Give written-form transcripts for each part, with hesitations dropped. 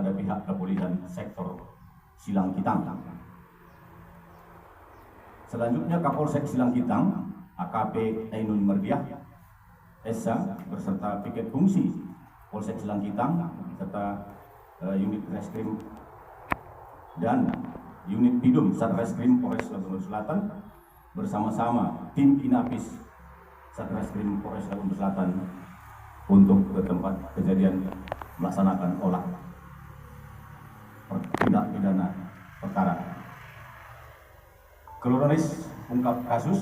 kepada pihak kepolisian sektor Silangkitang. Selanjutnya Kapolsek Silangkitang AKP Ainun Merdiah SH beserta piket fungsi Polsek Silangkitang serta unit reskrim dan unit Bidum Satreskrim Polres Labuan Selatan bersama-sama tim Inapis Satreskrim Polres Labuan Selatan untuk ke tempat kejadian melaksanakan olah tindak pidana perkara. Kronologis ungkap kasus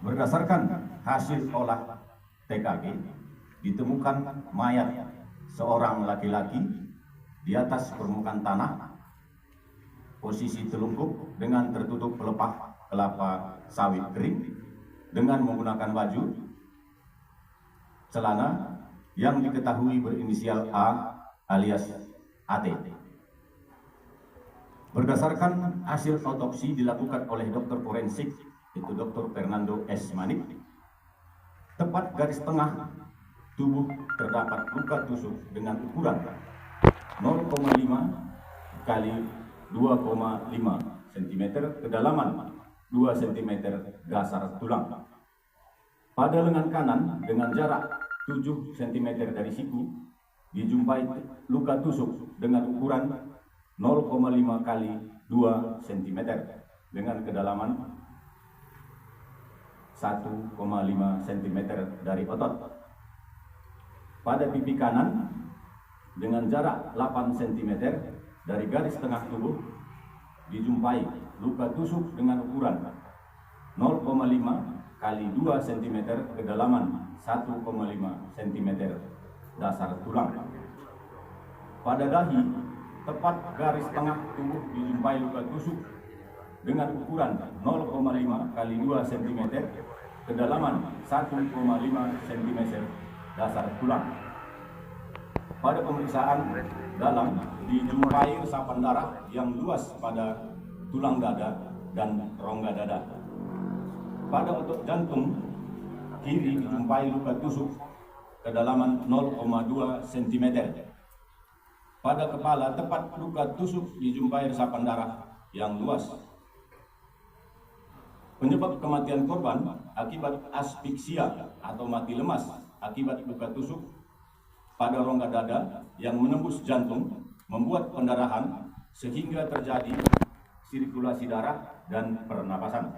berdasarkan hasil olah TKP ditemukan mayat seorang laki-laki di atas permukaan tanah, posisi telungkup dengan tertutup pelepah kelapa sawit kering dengan menggunakan baju celana yang diketahui berinisial A alias AT. Berdasarkan hasil autopsi dilakukan oleh dokter forensik, itu Dr. Fernando S. Manik, tepat garis tengah tubuh terdapat luka tusuk dengan ukuran 0,5 kali 2,5 cm, kedalaman 2 cm dasar tulang. Pada lengan kanan dengan jarak 7 cm dari siku dijumpai luka tusuk dengan ukuran 0,5 kali 2 cm dengan kedalaman 1,5 cm dari otot. Pada pipi kanan dengan jarak 8 cm dari garis tengah tubuh dijumpai luka tusuk dengan ukuran 0,5 kali 2 cm kedalaman 1,5 cm dasar tulang. Pada dahi tepat garis tengah tubuh dijumpai luka tusuk dengan ukuran 0,5 kali 2 cm kedalaman 1,5 cm dasar tulang. Pada pemeriksaan dalam dijumpai resapan darah yang luas pada tulang dada dan rongga dada. Pada otot jantung kiri dijumpai luka tusuk kedalaman 0,2 cm. Pada kepala tepat luka tusuk dijumpai resapan darah yang luas. Penyebab kematian korban akibat asfiksia atau mati lemas akibat luka tusuk pada rongga dada yang menembus jantung membuat pendarahan sehingga terjadi sirkulasi darah dan pernapasan.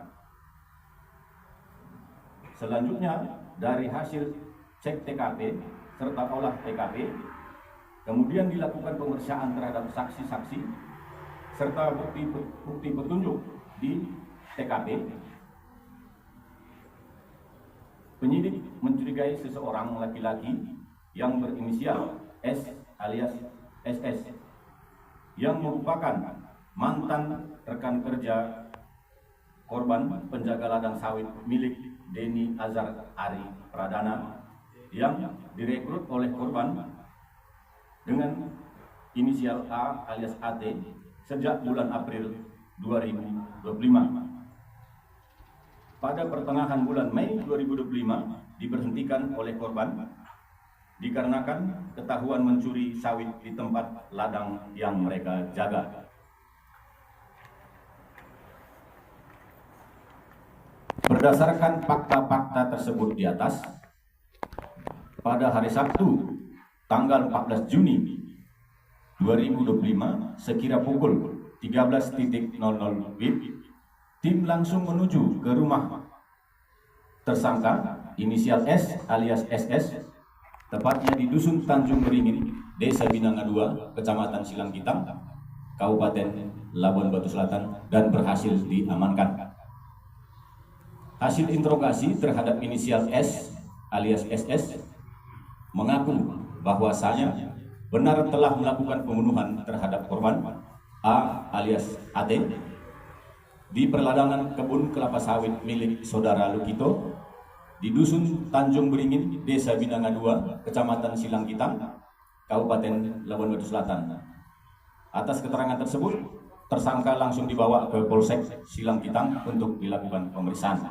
Selanjutnya dari hasil cek TKP serta olah TKP kemudian dilakukan pemeriksaan terhadap saksi-saksi serta bukti petunjuk di TKP. Penyidik mencurigai seseorang laki-laki yang berinisial S alias SS yang merupakan mantan rekan kerja korban penjaga ladang sawit milik Denny Azhar Ari Pradana yang direkrut oleh korban dengan inisial A alias AT sejak bulan April 2025. Pada pertengahan bulan Mei 2025 diberhentikan oleh korban dikarenakan ketahuan mencuri sawit di tempat ladang yang mereka jaga. Berdasarkan fakta-fakta tersebut di atas, pada hari Sabtu tanggal 14 Juni 2025 sekira pukul 13.00 WIB, tim langsung menuju ke rumah tersangka inisial S alias SS, tepatnya di Dusun Tanjung Beringin, Desa Binanga 2, Kecamatan Silangkitang, Kabupaten Labuan Batu Selatan, dan berhasil diamankan. Hasil interogasi terhadap inisial S alias SS mengaku bahwasanya benar telah melakukan pembunuhan terhadap korban A alias AT di perladangan kebun kelapa sawit milik saudara Lukito di Dusun Tanjung Beringin, Desa Binanga 2, Kecamatan Silangkitang, Kabupaten Labuan Batu Selatan. Atas keterangan tersebut, tersangka langsung dibawa ke Polsek Silangkitang untuk dilakukan pemeriksaan.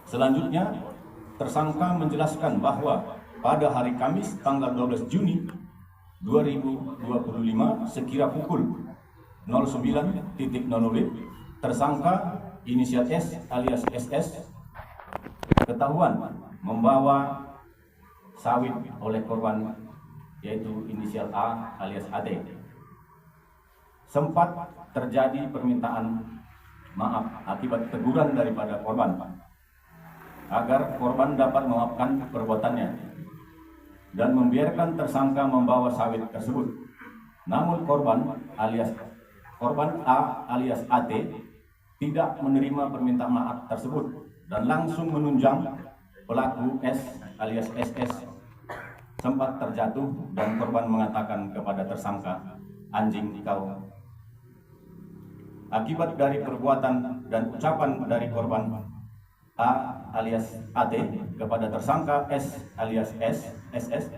Selanjutnya, tersangka menjelaskan bahwa pada hari Kamis tanggal 12 Juni 2025 sekira pukul 09.00 tersangka inisial S alias SS ketahuan membawa sawit oleh korban yaitu inisial A alias AT. Sempat terjadi permintaan maaf akibat teguran daripada korban agar korban dapat memaafkan perbuatannya dan membiarkan tersangka membawa sawit tersebut. Namun korban A alias AT tidak menerima permintaan maaf tersebut dan langsung menunjang pelaku S alias SS. Sempat terjatuh dan korban mengatakan kepada tersangka, "Anjing kau." Akibat dari perbuatan dan ucapan dari korban A alias AT kepada tersangka S alias SS,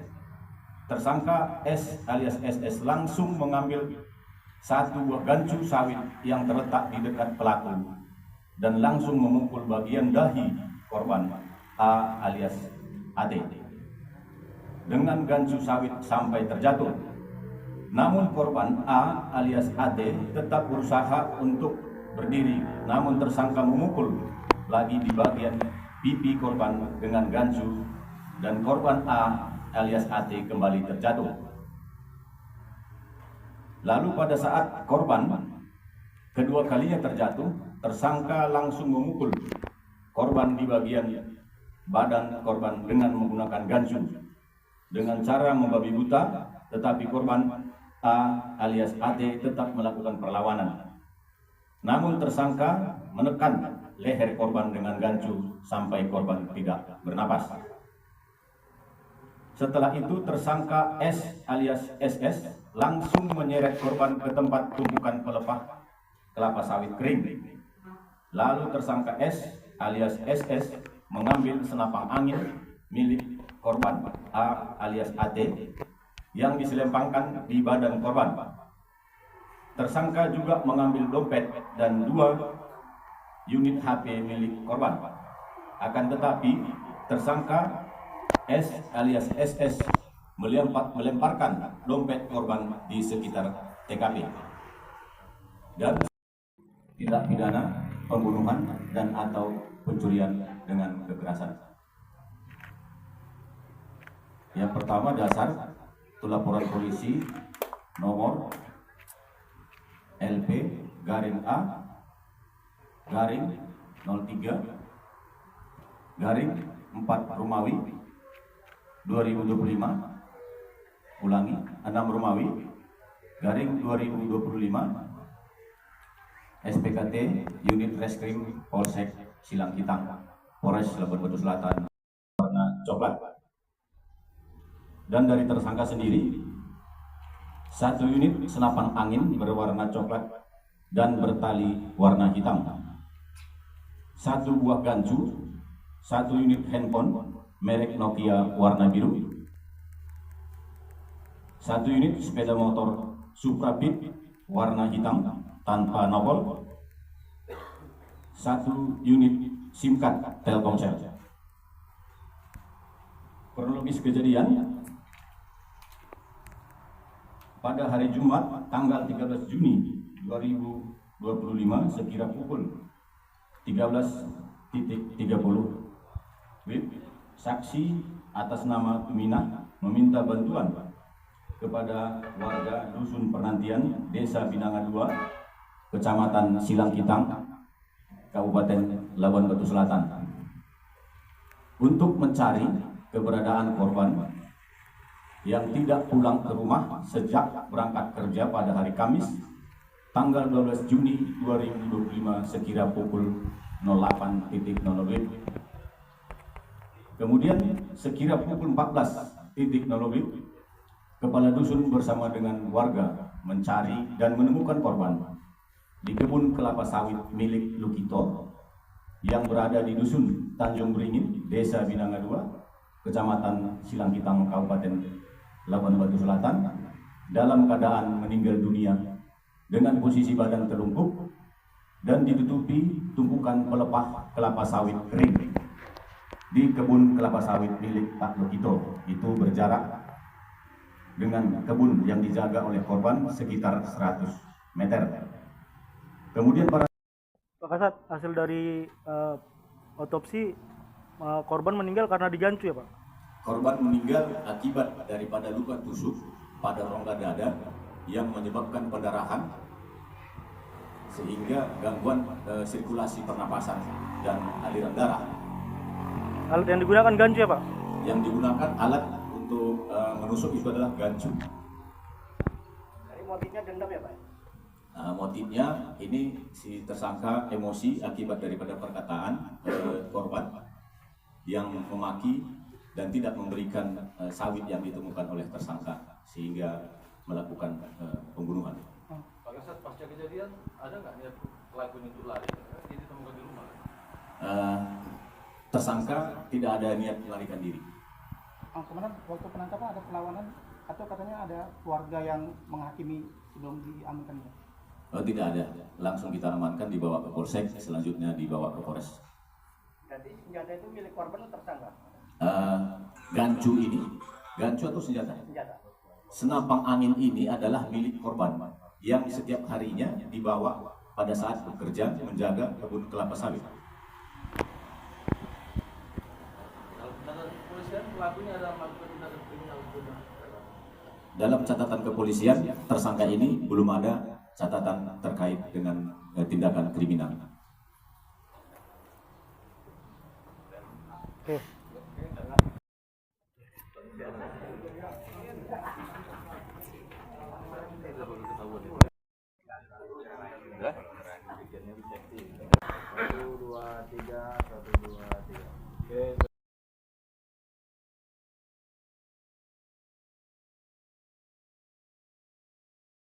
tersangka S alias SS langsung mengambil satu buah gancu sawit yang terletak di dekat pelaku dan langsung memukul bagian dahi korban A alias AT dengan gancu sawit sampai terjatuh. Namun korban A alias AT tetap berusaha untuk berdiri, namun tersangka memukul lagi di bagian pipi korban dengan gancu dan korban A alias AT kembali terjatuh. Lalu pada saat korban kedua kalinya terjatuh, tersangka langsung memukul korban di bagian badan korban dengan menggunakan gancu dengan cara membabi buta, tetapi korban A alias AT tetap melakukan perlawanan. Namun tersangka menekan leher korban dengan gancu sampai korban tidak bernapas. Setelah itu tersangka S alias SS langsung menyeret korban ke tempat tumpukan pelepah kelapa sawit kering. Lalu tersangka S alias SS mengambil senapang angin milik korban A alias AT yang diselempangkan di badan korban. Tersangka juga mengambil dompet dan 2 unit HP milik korban. Akan tetapi tersangka S alias SS melemparkan dompet korban di sekitar TKP dan tindak pidana pembunuhan dan atau pencurian dengan kekerasan. Yang pertama dasar laporan polisi nomor LP garing A garing 03 garing 4 Romawi 2025, ulangi 6 Romawi garing 2025, SPKT Unit Reskrim Polsek Silangkitang, Polres Labuan Batu Selatan, warna coklat. Dan dari tersangka sendiri 1 unit senapan angin berwarna coklat dan bertali warna hitam, 1 buah gancu, 1 unit handphone merek Nokia warna biru, 1 unit sepeda motor Supra Beat warna hitam tanpa nopol, 1 unit SIM card Telkomsel. Kronologis kejadian pada hari Jumat tanggal 13 Juni 2025 sekira pukul 13.30 WIB, saksi atas nama Tumina meminta bantuan kepada warga Dusun Penantian, Desa Binanga 2, Kecamatan Silangkitang, Kabupaten Labuan Batu Selatan, untuk mencari keberadaan korban yang tidak pulang ke rumah sejak berangkat kerja pada hari Kamis tanggal 12 Juni 2025 sekira pukul 08.00 WIB. Kemudian sekira pukul 14.00 WIB, kepala dusun bersama dengan warga mencari dan menemukan korban di kebun kelapa sawit milik Lukito yang berada di Dusun Tanjung Beringin, Desa Binanga 2, Kecamatan Silangkitang, Kabupaten Labuan Batu Selatan, dalam keadaan meninggal dunia dengan posisi badan terlungkup dan ditutupi tumpukan pelepah kelapa sawit kering. di kebun kelapa sawit milik Pak Lokito. Itu berjarak dengan kebun yang dijaga oleh korban sekitar 100 meter. Kemudian para Pak Kasat, hasil dari otopsi korban meninggal karena digancu ya Pak? Korban meninggal akibat daripada luka tusuk pada rongga dada yang menyebabkan pendarahan sehingga gangguan sirkulasi pernapasan dan aliran darah. Alat yang digunakan gancu ya Pak? Yang digunakan alat untuk menusuk itu adalah gancu. Jadi motifnya dendam ya Pak? Motifnya ini si tersangka emosi akibat daripada perkataan korban yang memaki dan tidak memberikan sawit yang ditemukan oleh tersangka sehingga melakukan pembunuhan. Pak Kasat, pasca kejadian ada nggak niat pelaku itu lari? Dia ditemukan di rumah. Tersangka tidak ada niat melarikan diri. Kemudian waktu penangkapan ada perlawanan atau katanya ada keluarga yang menghakimi sebelum diamankan? Tidak ada, langsung kita amankan, dibawa ke polsek, selanjutnya dibawa ke Polres. Jadi senjata itu milik korban atau tersangka? Gancu atau senjata? Senjata. Senapang angin ini adalah milik korban yang setiap harinya dibawa pada saat bekerja menjaga kebun kelapa sawit. Dalam catatan kepolisian, pelakunya ada melakukan tindakan kriminal juga. Dalam catatan kepolisian, tersangka ini belum ada catatan terkait dengan tindakan kriminal. Oke. Satu, dua, tiga.